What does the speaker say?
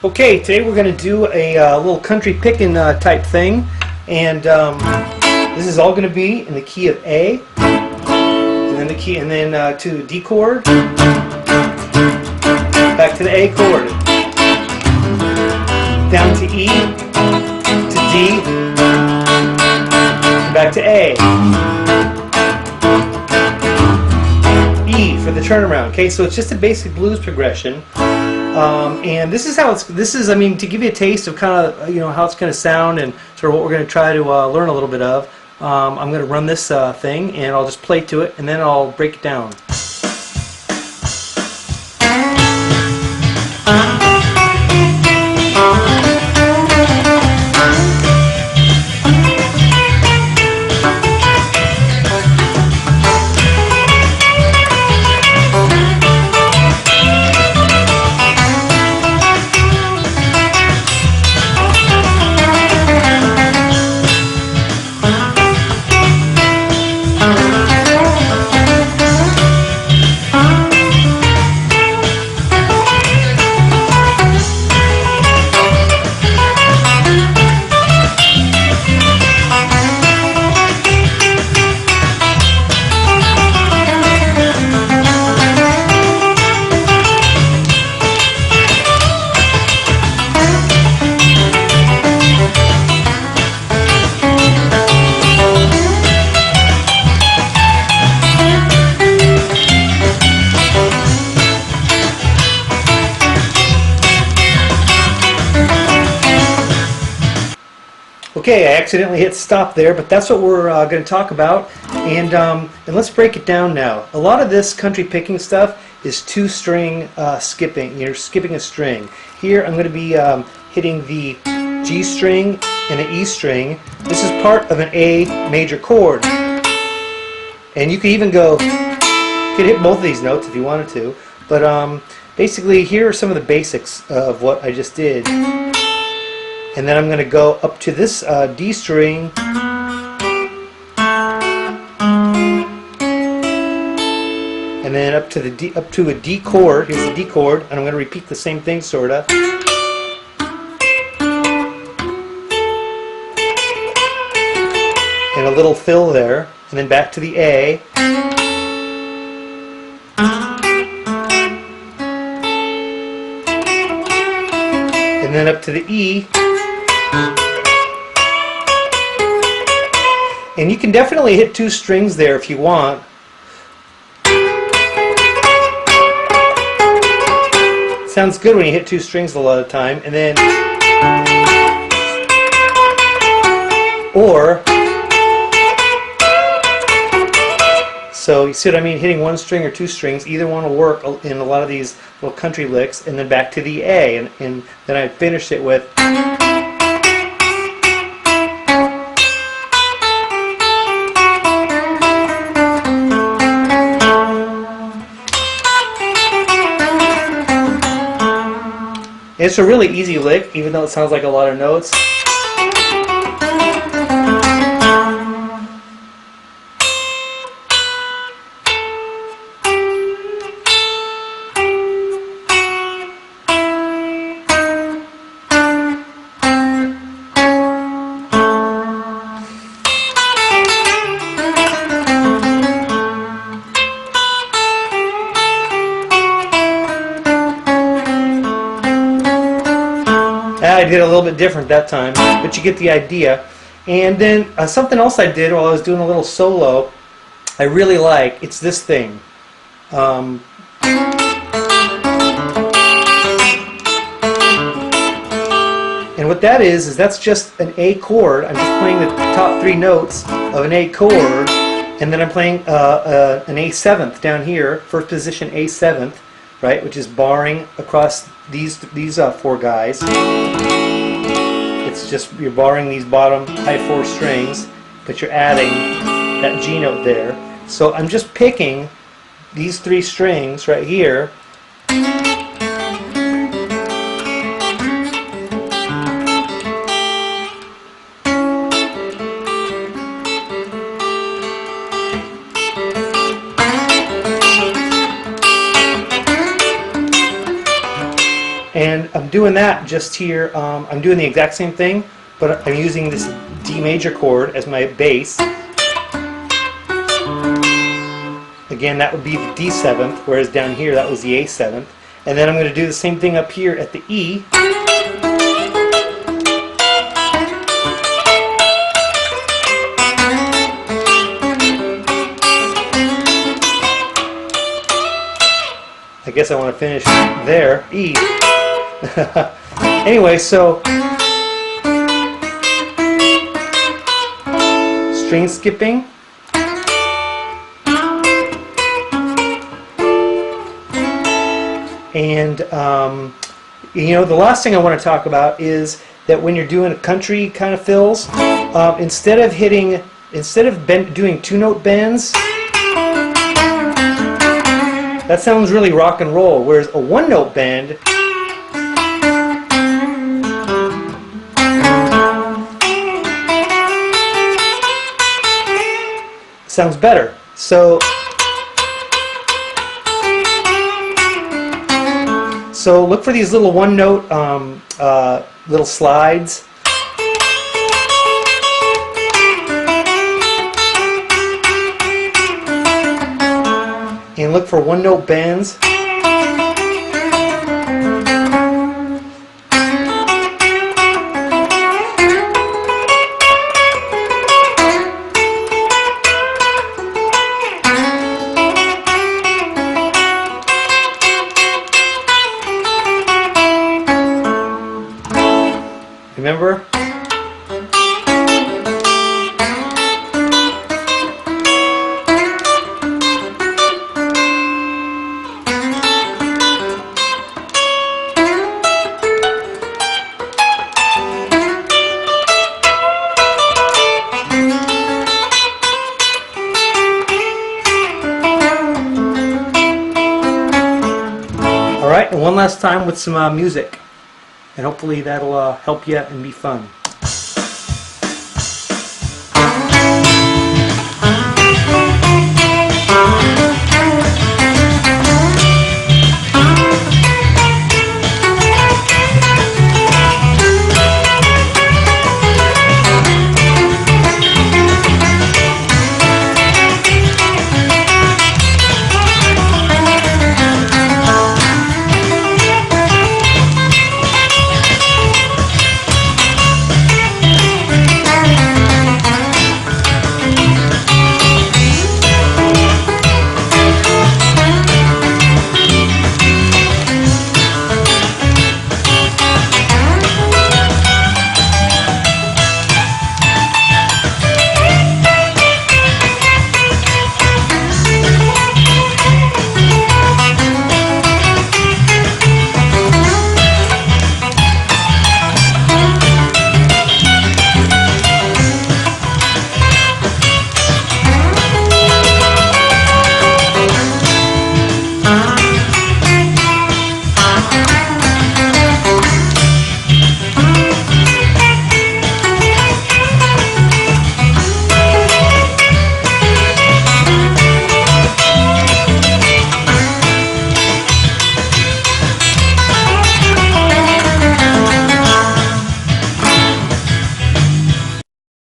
Okay, today we're going to do a little country picking type thing, and this is all going to be in the key of A, and then the key, and then to D chord, back to the A chord, down to E, to D, back to A, E for the turnaround. Okay, so it's just a basic blues progression. And this is how I mean, to give you a taste of kind of, how it's going to sound and sort of what we're going to try to learn a little bit of. I'm going to run this thing, and I'll just play to it, and then I'll break it down. Okay, I accidentally hit stop there, but that's what we're going to talk about, and let's break it down now. A lot of this country picking stuff is two-string skipping. You're skipping a string. Here I'm going to be hitting the G string and an E string. This is part of an A major chord, and you could even go, you could hit both of these notes if you wanted to, but basically here are some of the basics of what I just did. And then I'm going to go up to this D string, and then up to a D chord. Here's the D chord, and I'm going to repeat the same thing, sorta. And a little fill there, and then back to the A. And then up to the E. And you can definitely hit two strings there if you want. Sounds good when you hit two strings a lot of the time. And then, or, so you see what I mean, hitting one string or two strings, either one will work in a lot of these little country licks, and then back to the A, and then I finish it with. It's a really easy lick, even though it sounds like a lot of notes. I did a little bit different that time, but you get the idea. And then something else I did while I was doing a little solo, I really like, it's this thing. And what that is that's just an A chord. I'm just playing the top three notes of an A chord, and then I'm playing an A seventh down here, first position A seventh, right, which is barring across these four guys. It's just, you're barring these bottom high four strings, but you're adding that G note there. So I'm just picking these three strings right here, and I'm I'm doing that just here. I'm doing the exact same thing, but I'm using this D major chord as my bass. Again, that would be the D7th, whereas down here that was the A7th. And then I'm going to do the same thing up here at the E. I guess I want to finish there, E. Anyway, so string skipping. And you know, the last thing I want to talk about is that when you're doing country kind of fills, instead of doing two-note bends, that sounds really rock and roll. Whereas a one-note bend sounds better. So look for these little one-note little slides. And look for one-note bends. Remember? Alright, and one last time with some music. And hopefully that'll help you and be fun.